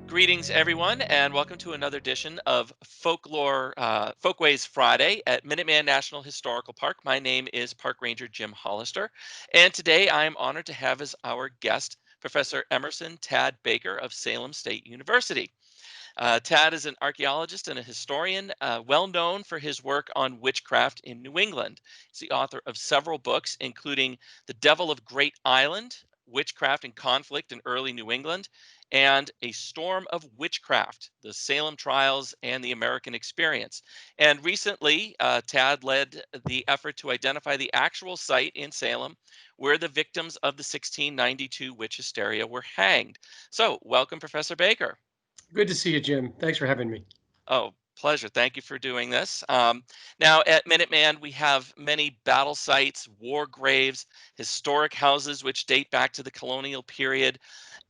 Greetings everyone, and welcome to another edition of Folkways Friday at Minuteman National Historical Park. My name is Park Ranger Jim Hollister, and today I am honored to have as our guest Professor Emerson Tad Baker of Salem State University. Tad is an archaeologist and a historian, well known for his work on witchcraft in New England. He's the author of several books, including The Devil of Great Island, Witchcraft and Conflict in Early New England, and A Storm of Witchcraft, The Salem Trials and the American Experience. And recently, Tad led the effort to identify the actual site in Salem where the victims of the 1692 witch hysteria were hanged. So, welcome, Professor Baker. Good to see you, Jim. Thanks for having me. Oh, pleasure. Thank you for doing this. Now, at Minuteman, we have many battle sites, war graves, historic houses which date back to the colonial period.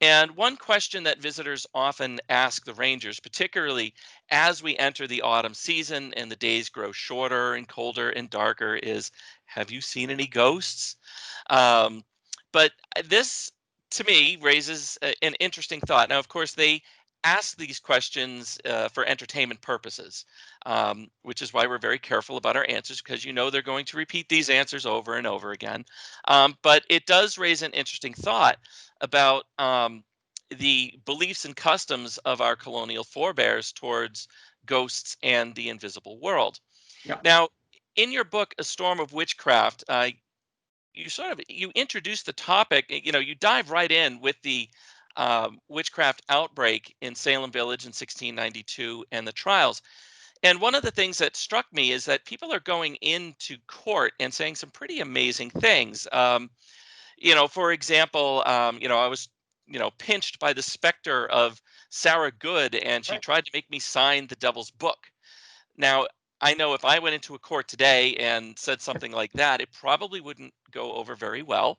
And one question that visitors often ask the rangers, particularly as we enter the autumn season and the days grow shorter and colder and darker, is, have you seen any ghosts? But this, to me, raises an interesting thought. Now, of course, they ask these questions for entertainment purposes, which is why we're very careful about our answers, because they're going to repeat these answers over and over again. But it does raise an interesting thought about the beliefs and customs of our colonial forebears towards ghosts and the invisible world. Yeah. Now, in your book, A Storm of Witchcraft, you introduce the topic, you dive right in with the witchcraft outbreak in Salem Village in 1692 and the trials. And one of the things that struck me is that people are going into court and saying some pretty amazing things. For example, I was, pinched by the specter of Sarah Good, and she tried to make me sign the devil's book. Now, I know if I went into a court today and said something like that, it probably wouldn't go over very well.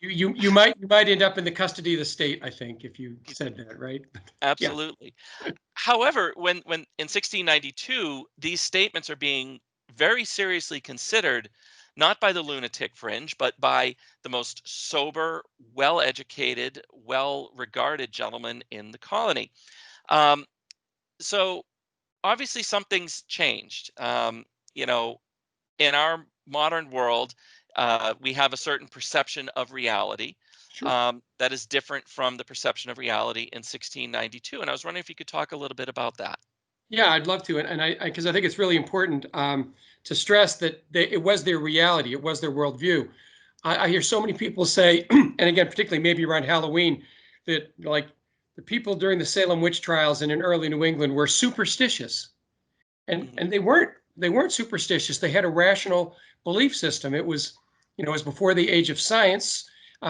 You might end up in the custody of the state, I think, if you said that, right? Absolutely. Yeah. However, when in 1692, these statements are being very seriously considered, not by the lunatic fringe, but by the most sober, well-educated, well-regarded gentlemen in the colony. So obviously something's changed. In our modern world, we have a certain perception of reality. Sure. That is different from the perception of reality in 1692. And I was wondering if you could talk a little bit about that. Yeah, I'd love to. And because I think it's really important to stress that it was their reality. It was their worldview. I hear so many people say, and again, particularly maybe around Halloween, that like the people during the Salem witch trials and in early New England were superstitious. And they weren't superstitious. They had a rational belief system. It was before the age of science.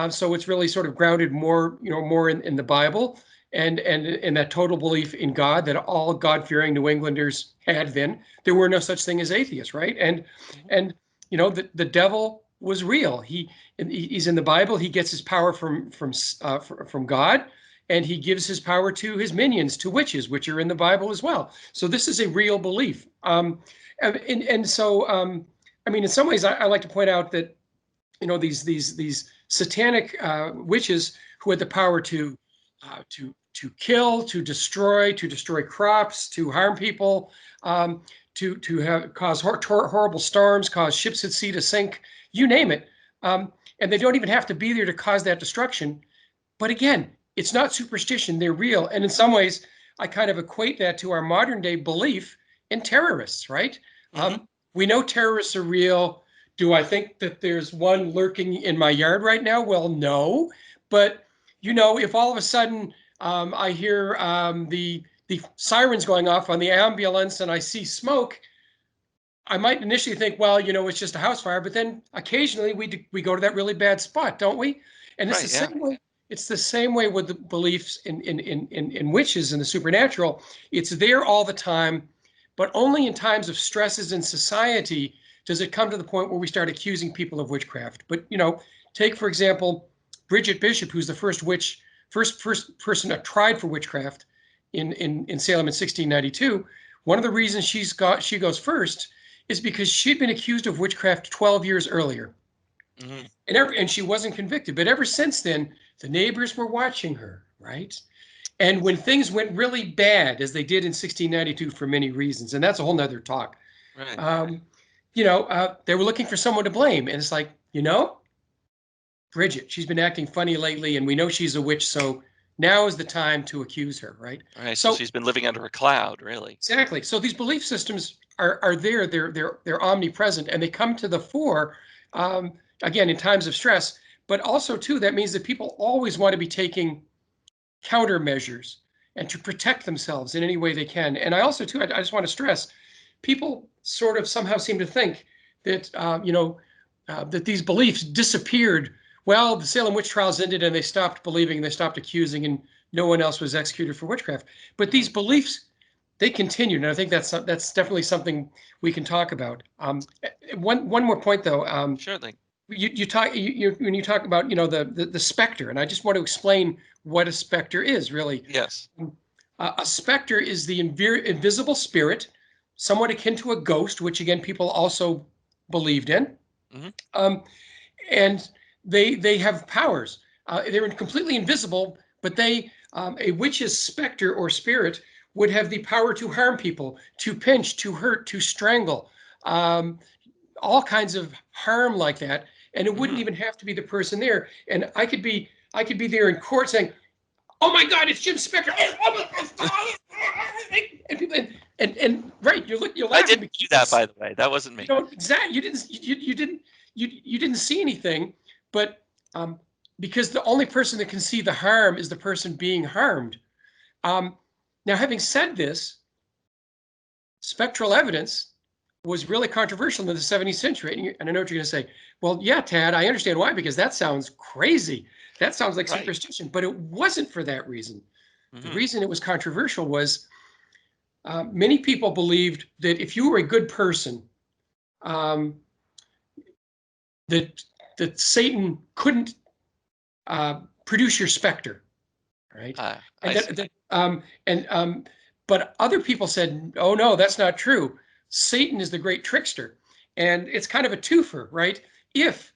So it's really sort of grounded more in the Bible and in that total belief in God that all God-fearing New Englanders had then. There were no such thing as atheists, right? And the devil was real. He's in the Bible. He gets his power from God, and he gives his power to his minions, to witches, which are in the Bible as well. So this is a real belief. So in some ways, I like to point out that these satanic witches who had the power to kill, to destroy crops, to harm people, cause horrible storms, cause ships at sea to sink, you name it. And they don't even have to be there to cause that destruction. But again, it's not superstition, they're real. And in some ways, I kind of equate that to our modern day belief in terrorists, right? We know terrorists are real. Do I think that there's one lurking in my yard right now? Well, no. But, if all of a sudden I hear the sirens going off on the ambulance and I see smoke, I might initially think, well, it's just a house fire. But then occasionally we go to that really bad spot, don't we? And it's the same way. It's the same way with the beliefs in witches and the supernatural. It's there all the time, but only in times of stresses in society does it come to the point where we start accusing people of witchcraft. But, take, for example, Bridget Bishop, who's the first person tried for witchcraft in Salem in 1692. One of the reasons she goes first is because she'd been accused of witchcraft 12 years earlier. And she wasn't convicted. But ever since then, the neighbors were watching her, right? And when things went really bad, as they did in 1692 for many reasons, and that's a whole nother talk, Right. they were looking for someone to blame. And it's like, Bridget, she's been acting funny lately, and we know she's a witch, so now is the time to accuse her, right? Right. So So she's been living under a cloud, really. exactly. So these belief systems are there. They're omnipresent, and they come to the fore, um, again in times of stress. But also too, that means that people always want to be taking countermeasures and to protect themselves in any way they can. And I also too, I just want to stress, people sort of somehow seem to think that that these beliefs disappeared. Well, the Salem witch trials ended, and they stopped believing, they stopped accusing, and no one else was executed for witchcraft. But these beliefs, they continued, and I think that's definitely something we can talk about. One more point though. Sure thing. When you talk about the specter, and I just want to explain what a specter is really. Yes. A specter is the invisible spirit, somewhat akin to a ghost, which again people also believed in. Hmm. Um, and they have powers. They're completely invisible, but a witch's specter or spirit would have the power to harm people, to pinch, to hurt, to strangle, um, all kinds of harm like that. And it wouldn't Hmm. even have to be the person there. And I could be there in court saying, "Oh my God, it's Jim Spector!" And people, and right, you're I laughing didn't because do that, by the way. That wasn't you me. don't exactly you didn't see anything, but because the only person that can see the harm is the person being harmed. Um, Now, having said this, spectral evidence was really controversial in the 17th century. And I know what you're going to say. Well, yeah, Tad, I understand why, because that sounds crazy. That sounds like Right. superstition, but it wasn't for that reason. The Hmm. reason it was controversial was many people believed that if you were a good person, um, that Satan couldn't produce your specter, right? I And see. but other people said, "Oh no, that's not true. Satan is the great trickster," and it's kind of a twofer, right? If,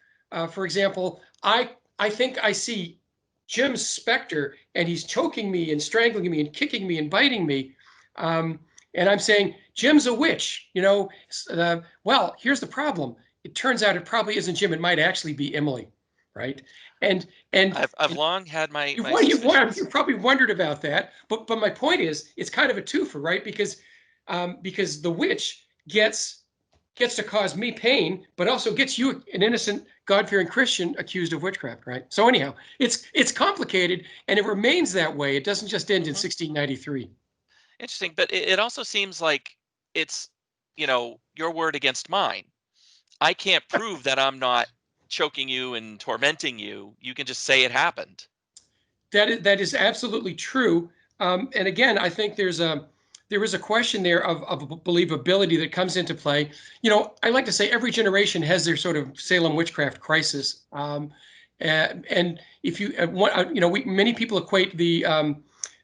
for example, I think I see Jim's specter, and he's choking me and strangling me and kicking me and biting me, um, and I'm saying Jim's a witch, well, here's the problem. It turns out it probably isn't Jim. It might actually be Emily, right? And and I've long had my you've suspicions. probably wondered about that, but my point is, it's kind of a twofer, right? Because the witch gets to cause me pain, but also gets you, an innocent, God-fearing Christian, accused of witchcraft, right? So anyhow, it's complicated, and it remains that way. It doesn't just end in Hmm. 1693. Interesting, but it also seems like it's, your word against mine. I can't prove that I'm not choking you and tormenting you. You can just say it happened. That is absolutely true. And again, I think there is a question there of believability that comes into play. I like to say every generation has their sort of Salem witchcraft crisis. And if you, many people equate the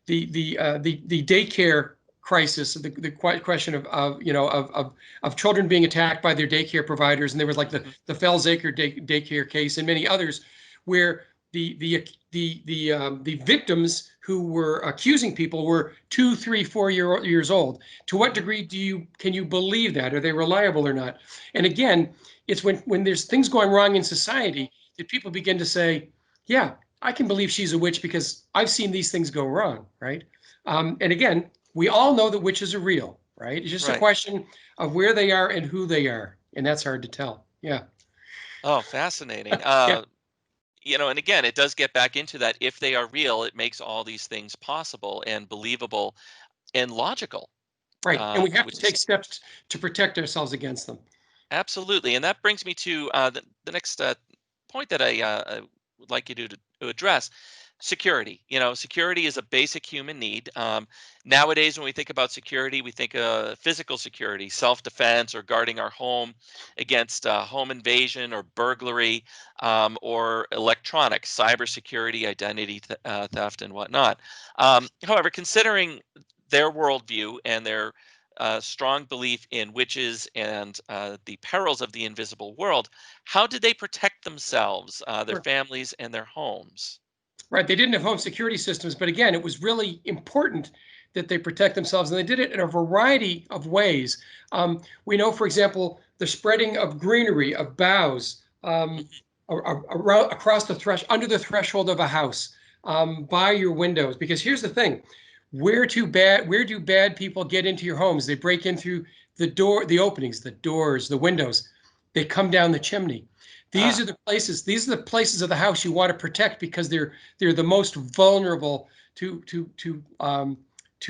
daycare crisis, the question of children being attacked by their daycare providers, and there was like Hmm. the Fellsacre daycare case and many others, where the victims who were accusing people were 2, 3, 4 years old. To what Hmm. degree can you believe that? Are they reliable or not? And again, it's when there's things going wrong in society that people begin to say, yeah, I can believe she's a witch because I've seen these things go wrong, right? And again, we all know that witches are real, right? It's just a Right. question of where they are and who they are, and that's hard to tell. Yeah, Oh, fascinating. yeah, And again, it does get back into that. If they are real, it makes all these things possible and believable and logical, right. And we have to which is take steps to protect ourselves against them. absolutely. And that brings me to the next point that I would like you to address. Security. Security is a basic human need. Nowadays, when we think about security, we think physical security, self-defense, or guarding our home against home invasion or burglary, or electronic cybersecurity, identity theft, and whatnot. However, considering their worldview and their strong belief in witches and the perils of the invisible world, how did they protect themselves, their Sure. families, and their homes? Right. They didn't have home security systems, but again, it was really important that they protect themselves, and they did it in a variety of ways. We know, for example, the spreading of greenery, of boughs, around, across the under the threshold of a house, by your windows. Because here's the thing: where do bad people get into your homes? They break in through the openings, the doors, the windows. They come down the chimney. These are the places. These are the places of the house you want to protect, because they're the most vulnerable to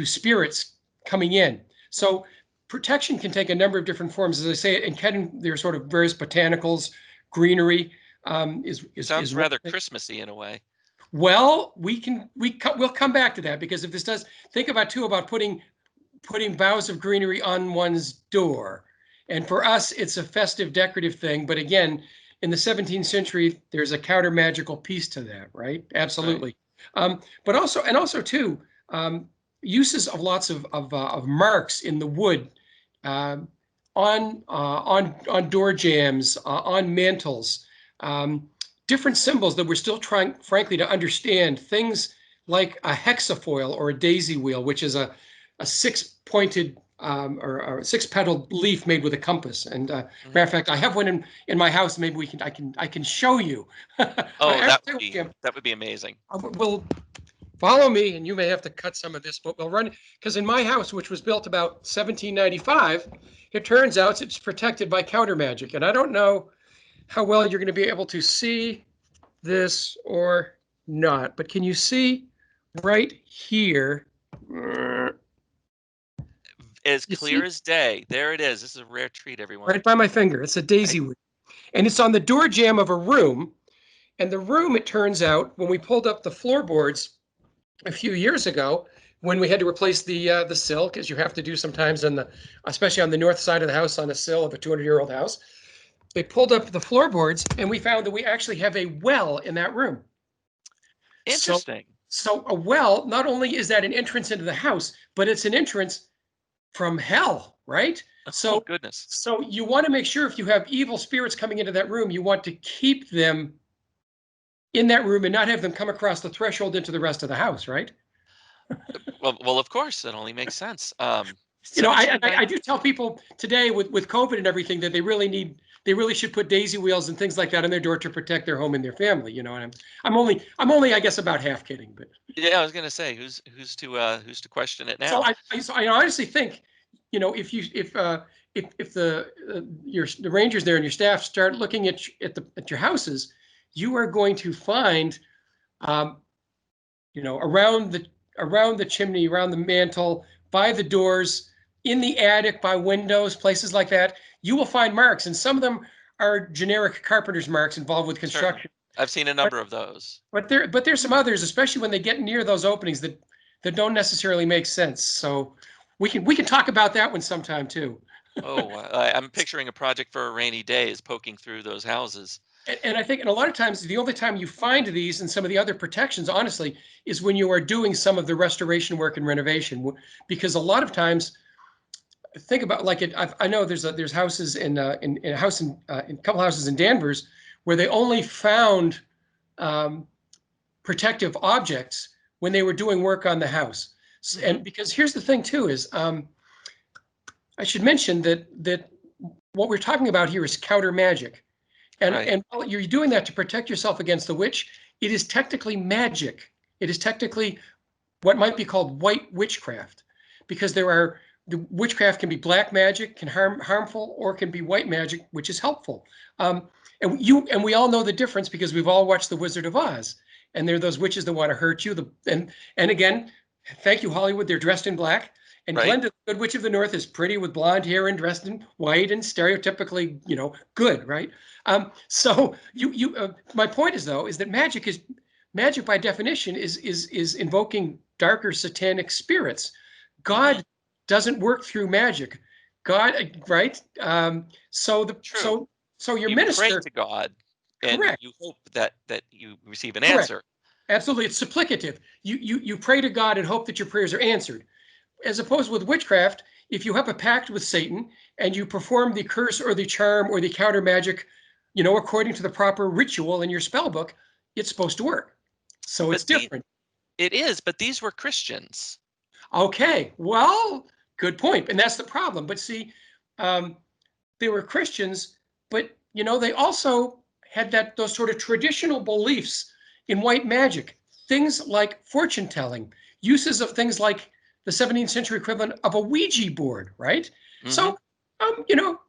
spirits coming in. So protection can take a number of different forms, as I say, and there are sort of various botanicals. Greenery Sounds rather Christmassy in a way. Well, we'll come back to that, because if this does, think about putting boughs of greenery on one's door. And for us, it's a festive, decorative thing. But again, in the 17th century, there's a counter magical piece to that, right? Absolutely. Right. But also too, uses of lots of marks in the wood, on door jambs, on mantles, different symbols that we're still trying, frankly, to understand. Things like a hexafoil or a daisy wheel, which is a six-pointed or six-petaled leaf made with a compass. And matter of fact, I have one in my house. Maybe I can show you. Oh, that would be amazing. We'll follow me, and you may have to cut some of this, but we'll run, because in my house, which was built about 1795, it turns out it's protected by counter magic. And I don't know how well you're going to be able to see this or not, but can you see right here? As clear as day. There it is. This is a rare treat, everyone. Right by my finger. It's a daisy wheel. And it's on the door jamb of a room. And the room, it turns out, when we pulled up the floorboards a few years ago, when we had to replace the sill, because you have to do sometimes, especially on the north side of the house, on a sill of a 200-year-old house, they pulled up the floorboards, and we found that we actually have a well in that room. Interesting. So a well, not only is that an entrance into the house, but it's an entrance from hell, right? Oh, goodness. So you want to make sure, if you have evil spirits coming into that room, you want to keep them in that room and not have them come across the threshold into the rest of the house, right? Well, of course, that only makes sense. I do tell people today with COVID and everything that they really should put daisy wheels and things like that on their door to protect their home and their family. And I'm only I guess about half kidding, but yeah, I was gonna say, who's to question it now? So I honestly think, if the rangers there and your staff start looking at your houses, you are going to find, around the chimney, around the mantle, by the doors, in the attic, by windows, places like that, you will find marks, and some of them are generic carpenter's marks involved with construction. Sure. I've seen a number of those. But there's some others, especially when they get near those openings, that don't necessarily make sense. So we can talk about that one sometime too. Oh, I'm picturing a project for a rainy day is poking through those houses. And I think, and a lot of times, the only time you find these and some of the other protections, honestly, is when you are doing some of the restoration work and renovation. Because a lot of times, think about, like, I know there's houses in a couple houses in Danvers where they only found protective objects when they were doing work on the house. And because here's the thing too, is I should mention that what we're talking about here is counter magic. And, right. And while you're doing that to protect yourself against the witch, it is technically magic. It is technically what might be called white witchcraft, because the witchcraft can be black magic, can harmful, or can be white magic, which is helpful. And we all know the difference, because we've all watched The Wizard of Oz, and there are those witches that want to hurt you. And again, thank you, Hollywood. They're dressed in black. And right. Glenda, the Good Witch of the North, is pretty with blonde hair and dressed in white and stereotypically, good, right? So my point is, though, is that magic by definition is invoking darker satanic spirits. God doesn't work through magic. God, right? So your minister, pray to God, and correct. You hope that you receive an correct. Answer. Absolutely, it's supplicative. You pray to God and hope that your prayers are answered. As opposed with witchcraft, if you have a pact with Satan and you perform the curse or the charm or the counter magic, according to the proper ritual in your spell book, it's supposed to work. So it's But different. it is, but these were Christians. Okay, well, good point. And that's the problem. But see, um, they were Christians, but they also had those sort of traditional beliefs in white magic, things like fortune telling, uses of things like the 17th century equivalent of a Ouija board, right? Hmm. So,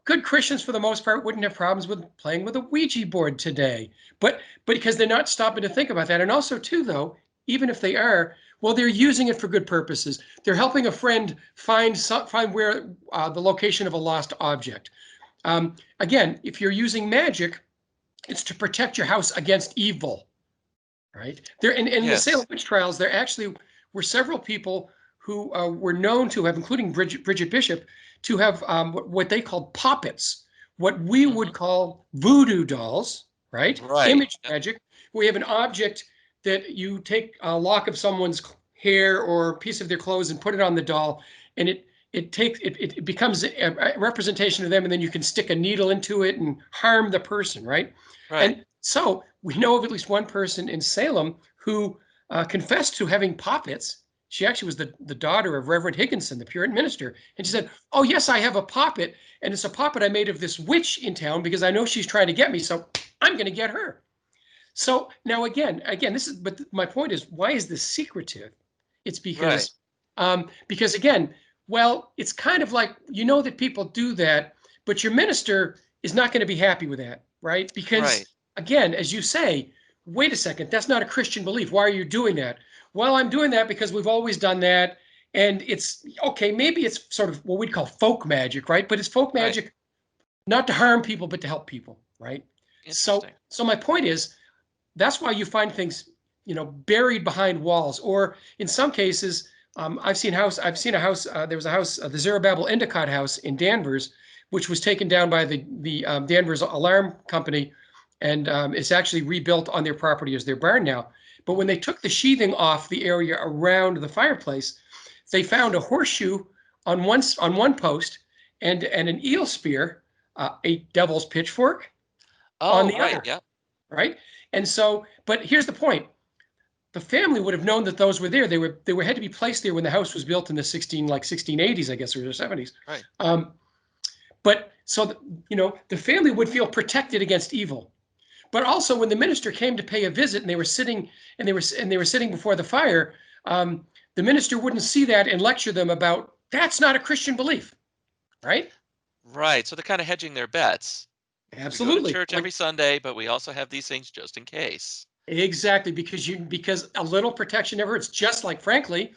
good Christians for the most part wouldn't have problems with playing with a Ouija board today, but because they're not stopping to think about that. And also, too, though, even if they are, well, they're using it for good purposes. They're helping a friend find where the location of a lost object. Again, if you're using magic, it's to protect your house against evil, right? There in the Salem Yes. witch trials, there actually were several people who were known to have, including Bridget Bishop, to have what they called poppets, what we would Hmm. call voodoo dolls, right? Right. Image magic. We have an object that you take a lock of someone's hair or a piece of their clothes and put it on the doll, and it becomes a representation of them, and then you can stick a needle into it and harm the person, right? Right. And so we know of at least one person in Salem who confessed to having poppets. She actually was the daughter of Reverend Higginson, the Puritan minister. And she said, "Oh, yes, I have a poppet. And it's a poppet I made of this witch in town because I know she's trying to get me. So I'm going to get her." So now again, but my point is, why is this secretive? It's Right. because again, well, it's kind of like, that people do that, but your minister is not going to be happy with that, right? Because Right. again, as you say, wait a second, that's not a Christian belief. Why are you doing that? Well, I'm doing that because we've always done that. And it's okay, maybe it's sort of what we'd call folk magic, right? But it's folk Right. magic not to harm people, but to help people, right? So, Interesting. so my point is, that's why you find things, buried behind walls, or in some cases, I've seen a house. There was a house, the Zerubbabel Endicott House in Danvers, which was taken down by the Danvers Alarm Company, and it's actually rebuilt on their property as their barn now. But when Hmm. they took the sheathing off the area around the fireplace, they found a horseshoe on one post and an eel spear, a devil's pitchfork on Oh, the right. other, Yeah. right? And so, but here's the point: the family would have known that those were there. They were had to be placed there when the house was built in the 1680s, I guess, or the 70s. Right. Um, but so the family would feel protected against evil. But also, when the minister came to pay a visit, and they were sitting before the fire, the minister wouldn't see that and lecture them about that's not a Christian belief, right? Right. So they're kind of hedging their bets. We go to Absolutely. church every Like, Sunday, but we also have these things just in case. exactly, because a little protection never hurts. Just like, frankly,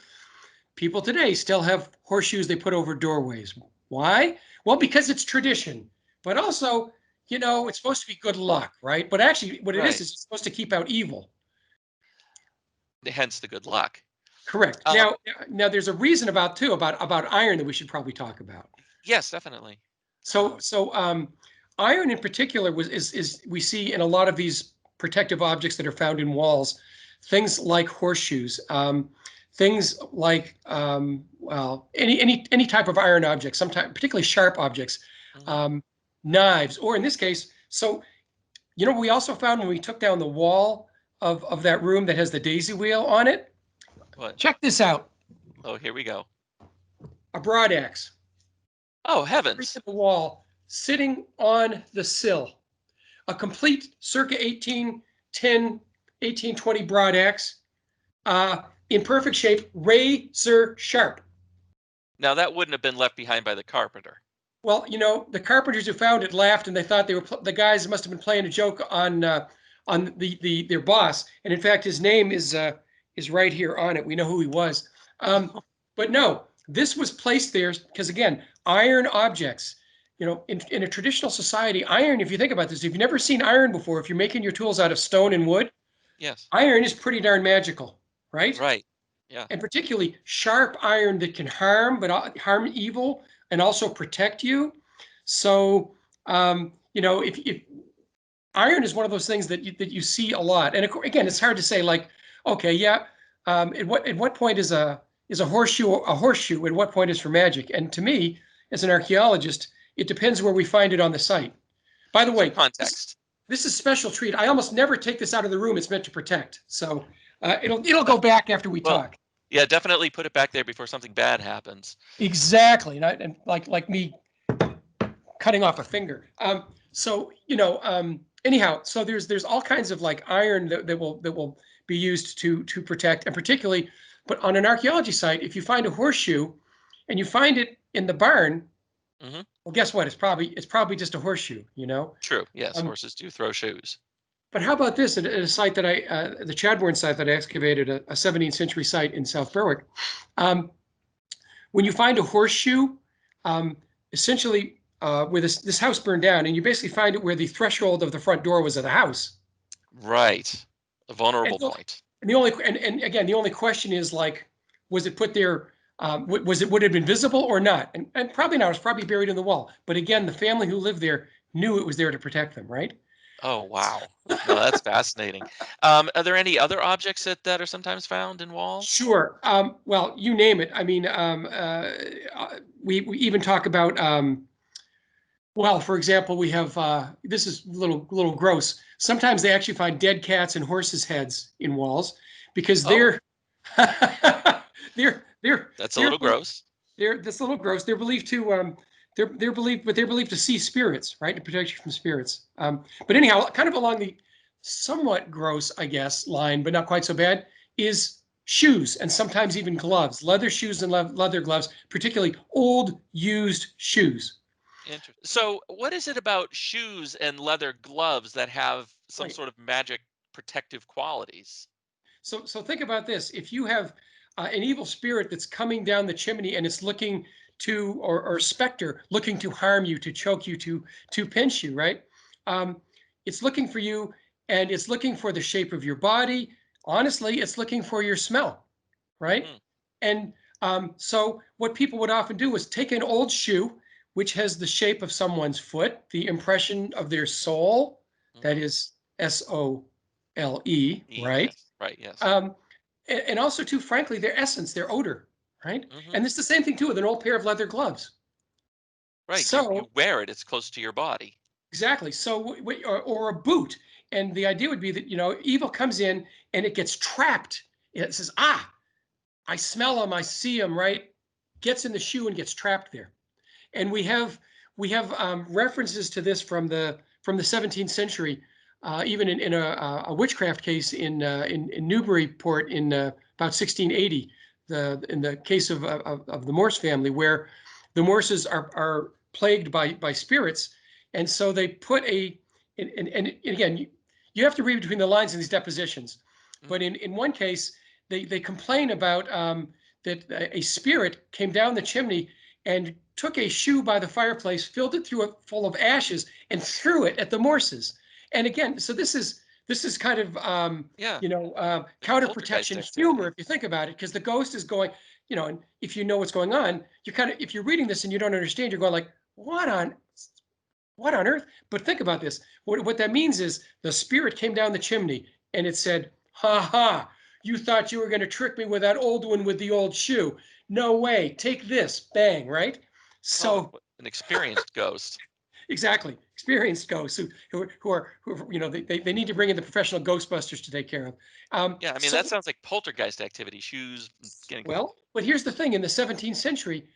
people today still have horseshoes they put over doorways. Why? Well, because it's tradition, but also, it's supposed to be good luck, right? But actually, what it is Right. it's supposed to keep out evil. Hence the good luck. Correct. Um, Now there's a reason about iron that we should probably talk about. yes, definitely. So iron in particular is we see in a lot of these protective objects that are found in walls, things like horseshoes, things like well, any type of iron object, sometimes particularly sharp objects, Hmm. um, knives, or in this case, so we also found when we took down the wall of that room that has the daisy wheel on it. What? Check this out: Oh, here we go. a broadaxe Oh, buried heavens. in the wall, sitting on the sill. A complete circa 1810, 1820 broadaxe, in perfect shape, razor sharp. Now that wouldn't have been left behind by the carpenter. Well, the carpenters who found it laughed, and they thought the guys must have been playing a joke on their boss. And in fact, his name is right here on it. We know who he was. But no, this was placed there because, again, iron objects. In a traditional society, iron. If you think about this, if you've never seen iron before, if you're making your tools out of stone and wood, Yes. iron is pretty darn magical, right? Right. Yeah. And particularly sharp iron that can harm, but harm evil and also protect you. So, if iron is one of those things that you see a lot, and again, it's hard to say like, okay, yeah, at what point is a horseshoe a horseshoe? At what point is for magic? And to me, as an archaeologist, it depends where we find it on the site. By the Some way, this context. this is special treat. I almost never take this out of the room. It's meant to protect. So It'll go back after we Well, talk. yeah, definitely put it back there before something bad happens. Exactly, and like me cutting off a finger. So anyhow, so there's all kinds of like iron that will be used to protect, and particularly, but on an archaeology site, if you find a horseshoe, and you find it in the barn, Hmm. well, guess what? It's probably just a horseshoe, you know. True. Yes, Um, horses do throw shoes. but how about this? At a site that the Chadbourne site that I excavated, a 17th century site in South Berwick, um, when you find a horseshoe, essentially where this house burned down, and you basically find it where the threshold of the front door was of the house. Right. A And, vulnerable so- point. and the only and again, the only question is like, was it put there? Would it have been visible or not? And probably not. It was probably buried in the wall. But again, the family who lived there knew it was there to protect them, right? Oh, wow. No, that's fascinating. Are there any other objects that are sometimes found in walls? Sure. Well, you name it. I mean, we even talk about well, for example, we have this is a little gross. Sometimes they actually find dead cats and horses' heads in walls because Oh, they're they're that's a they're little gross. they're this little gross. They're believed to they're believed to see spirits, right? To protect you from spirits. But anyhow, kind of along the somewhat gross, I guess, line, but not quite so bad, is shoes and sometimes even gloves, leather shoes and leather gloves, particularly old used shoes. Interesting. So, what is it about shoes and leather gloves that have some Right. sort of magic protective qualities? So think about this. If you have an evil spirit that's coming down the chimney and it's looking to, or specter looking to harm you, to choke you, to pinch you, right? Um, it's looking for you, and it's looking for the shape of your body. Honestly, it's looking for your smell, right? Hmm. And so what people would often do is take an old shoe, which has the shape of someone's foot, the impression of their soul, that Hmm. is SOLE, E. right? Yes. Right. Yes. Um, and also, too, frankly, their essence, their odor, right? Hmm. And it's the same thing too with an old pair of leather gloves. Right. You So wear it. It's close to your body. exactly. So or a boot, and the idea would be that evil comes in and it gets trapped. It says, ah, I smell them, I see them, right? Gets in the shoe and gets trapped there. And we have references to this from the 17th century, even in a witchcraft case in Newburyport in about 1680, in the case of the Morse family, where the Morses are plagued by spirits, and so they put and again, you have to read between the lines in these depositions, but Hmm. in one case they complain about that a spirit came down the chimney and took a shoe by the fireplace, filled it full of ashes, and threw it at the Morses. And again, so this is kind of Yeah. Like a counter poltergeist protection humor activity. if you think about it, because the ghost is going, and if you know what's going on, you're kind of, if you're reading this and you don't understand, you're going like, what on earth? But think about this. What that means is the spirit came down the chimney and it said, ha ha, you thought you were going to trick me with that old one with the old shoe. No way. Take this. Bang, right? Oh, So an experienced ghost. exactly. Experienced ghosts who are they need to bring in the professional ghostbusters to take care of. Yeah, I mean that So sounds like poltergeist activity. Shoes getting. well, but here's the thing: in the 17th century,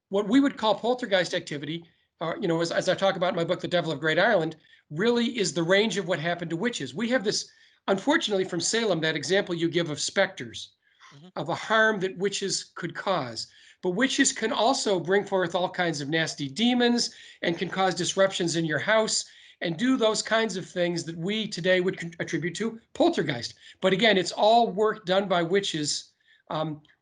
what we would call poltergeist activity, as I talk about in my book, The Devil of Great Ireland, really is the range of what happened to witches. We have this, unfortunately, from Salem, that example you give of specters, Hmm. of a harm that witches could cause. But witches can also bring forth all kinds of nasty demons and can cause disruptions in your house and do those kinds of things that we today would attribute to poltergeist. But again, it's all work done by witches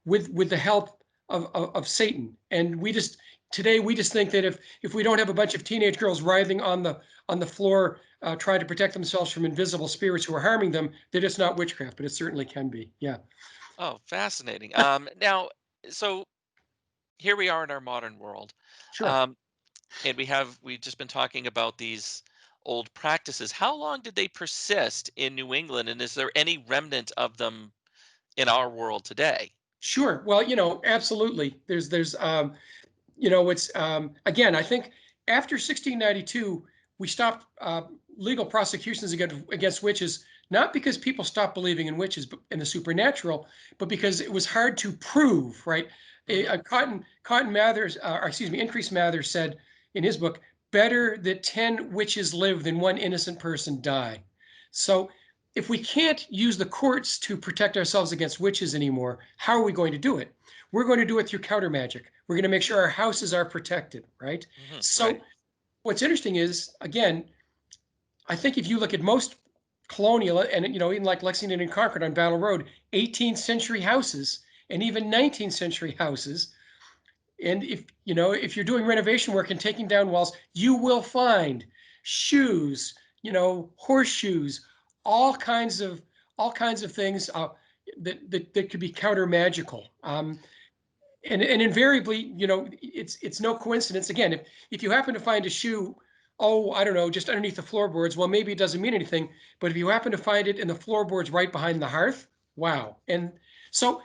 with the help of Satan. And we just think that if we don't have a bunch of teenage girls writhing on the floor trying to protect themselves from invisible spirits who are harming them, that it's not witchcraft, but it certainly can be. Yeah. Oh, fascinating. Now, so here we are in our modern world, Sure. um, and we've just been talking about these old practices. How long did they persist in New England, and is there any remnant of them in our world today? Sure. Well, absolutely. It's again, I think after 1692, we stopped legal prosecutions against witches, not because people stopped believing in witches and the supernatural, but because it was hard to prove, right? Cotton Mather's, Increase Mather said in his book, better that 10 witches live than one innocent person die. So if we can't use the courts to protect ourselves against witches anymore, how are we going to do it? We're going to do it through counter magic. We're going to make sure our houses are protected, right? So what's interesting is, again, I think if you look at most colonial and, even like Lexington and Concord on Battle Road, 18th century houses and even 19th century houses. And if you're doing renovation work and taking down walls, you will find shoes, horseshoes, all kinds of things that could be counter magical. And invariably, it's no coincidence. Again, if you happen to find a shoe, I don't know, just underneath the floorboards, well, maybe it doesn't mean anything. But if you happen to find it in the floorboards right behind the hearth, wow. And so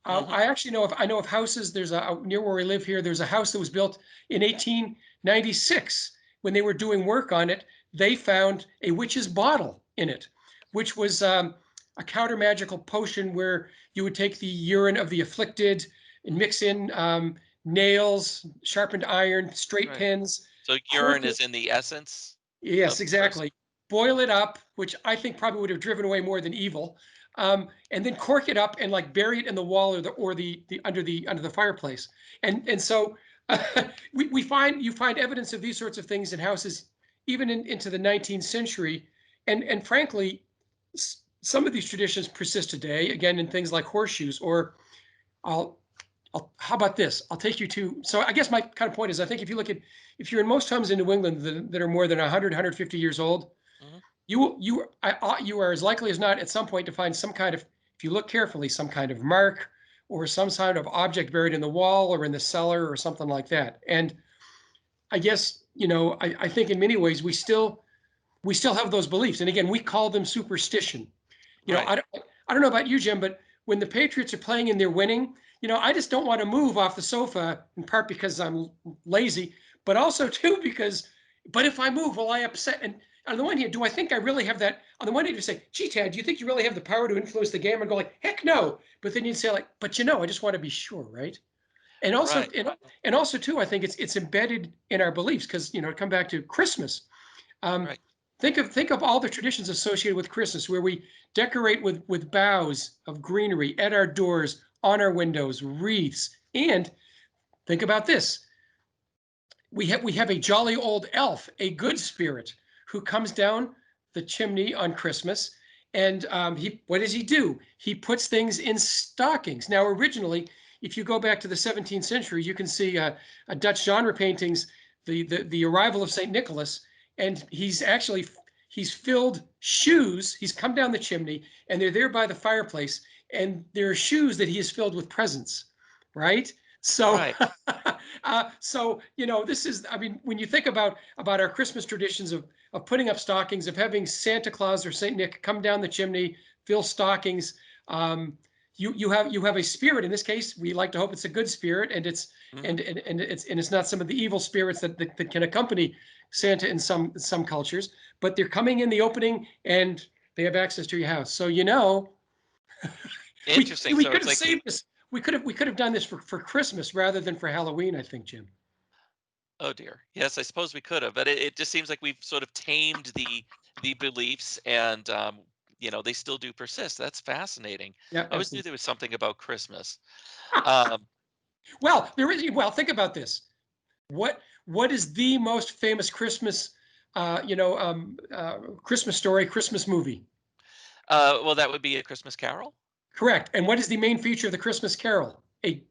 I actually know of houses. There's near where we live here, there's a house that was built in 1896. When they were doing work on it, they found a witch's bottle in it, which was a counter magical potion where you would take the urine of the afflicted and mix in nails, sharpened iron, straight pins. So urine is in the essence? Yes, exactly. Boil it up, which I think probably would have driven away more than evil. And then cork it up and like bury it in the wall or the under the fireplace. And so you find evidence of these sorts of things in houses even into the 19th century. And frankly, some of these traditions persist today, again, in things like horseshoes. Or how about this? I'll take you to, so I guess my kind of point is, I think if you're in most homes in New England that are more than 100, 150 years old, you are as likely as not at some point to find some kind of, if you look carefully, some kind of mark or some kind of object buried in the wall or in the cellar or something like that. And I guess, I think in many ways we still have those beliefs. And again, we call them superstition. I don't know about you, Jim, but when the Patriots are playing and they're winning, I just don't want to move off the sofa, in part because I'm lazy, but also too but if I move, will I upset? And on the one hand, do I think I really have that? On the one hand, you say, gee, Tad, do you think you really have the power to influence the game? And go like, heck no. But then you'd say like, but I just want to be sure, right? And also, and also too, I think it's embedded in our beliefs because, come back to Christmas. Think of all the traditions associated with Christmas, where we decorate with boughs of greenery at our doors, on our windows, wreaths. And think about this. We have a jolly old elf, a good spirit, who comes down the chimney on Christmas. And what does he do? He puts things in stockings. Now, originally, if you go back to the 17th century, you can see a Dutch genre paintings, the arrival of St. Nicholas, and he's filled shoes. He's come down the chimney, and they're there by the fireplace, and there are shoes that he has filled with presents, right? So, this is, when you think about our Christmas traditions of putting up stockings, of having Santa Claus or Saint Nick come down the chimney, fill stockings, you have a spirit. In this case, we like to hope it's a good spirit, and it's it's not some of the evil spirits that can accompany Santa in some cultures, but they're coming in the opening and they have access to your house. So interesting. We could have saved this. We could have done this for Christmas rather than for Halloween, I think, Jim. Oh dear. Yes, I suppose we could have, but it just seems like we've sort of tamed the beliefs, and they still do persist. That's fascinating. Yeah, I always knew there was something about Christmas. Um, well, there is. Well, think about this. What is the most famous Christmas, Christmas story, Christmas movie? well, that would be A Christmas Carol. Correct. And what is the main feature of the Christmas Carol? A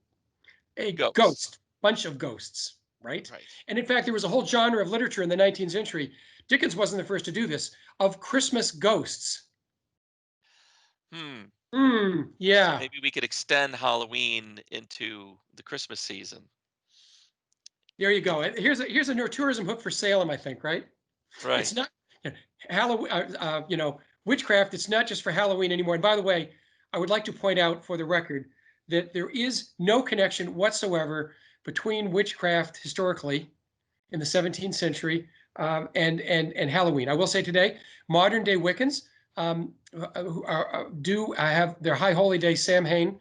ghost, bunch of ghosts, right? And in fact, there was a whole genre of literature in the 19th century. Dickens wasn't the first to do this, of Christmas ghosts. Yeah. Maybe we could extend Halloween into the Christmas season. There you go. Here's a tourism hook for Salem, I think, right? Right. It's not Halloween. Witchcraft. It's not just for Halloween anymore. And by the way, I would like to point out for the record that there is no connection whatsoever between witchcraft historically in the 17th century and Halloween. I will say today, modern day Wiccans do have their high holy day. Samhain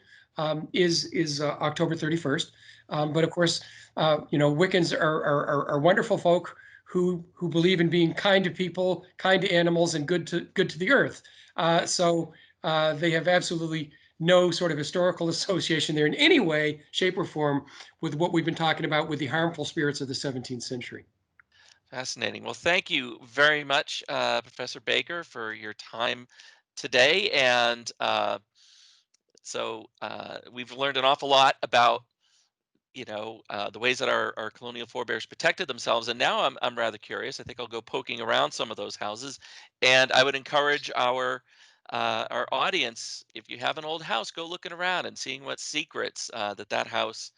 is October 31st. But of course, Wiccans are wonderful folk who believe in being kind to people, kind to animals, and good to the earth. They have absolutely no sort of historical association there in any way, shape, or form with what we've been talking about with the harmful spirits of the 17th century. Fascinating. Well, thank you very much, Professor Baker, for your time today. And we've learned an awful lot about the ways that our colonial forebears protected themselves. And now I'm rather curious. I think I'll go poking around some of those houses, and I would encourage our audience, if you have an old house, go looking around and seeing what secrets that house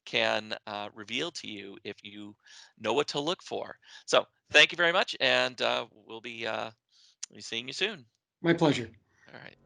can reveal to you if you know what to look for. So thank you very much, and we'll be seeing you soon. My pleasure. All right.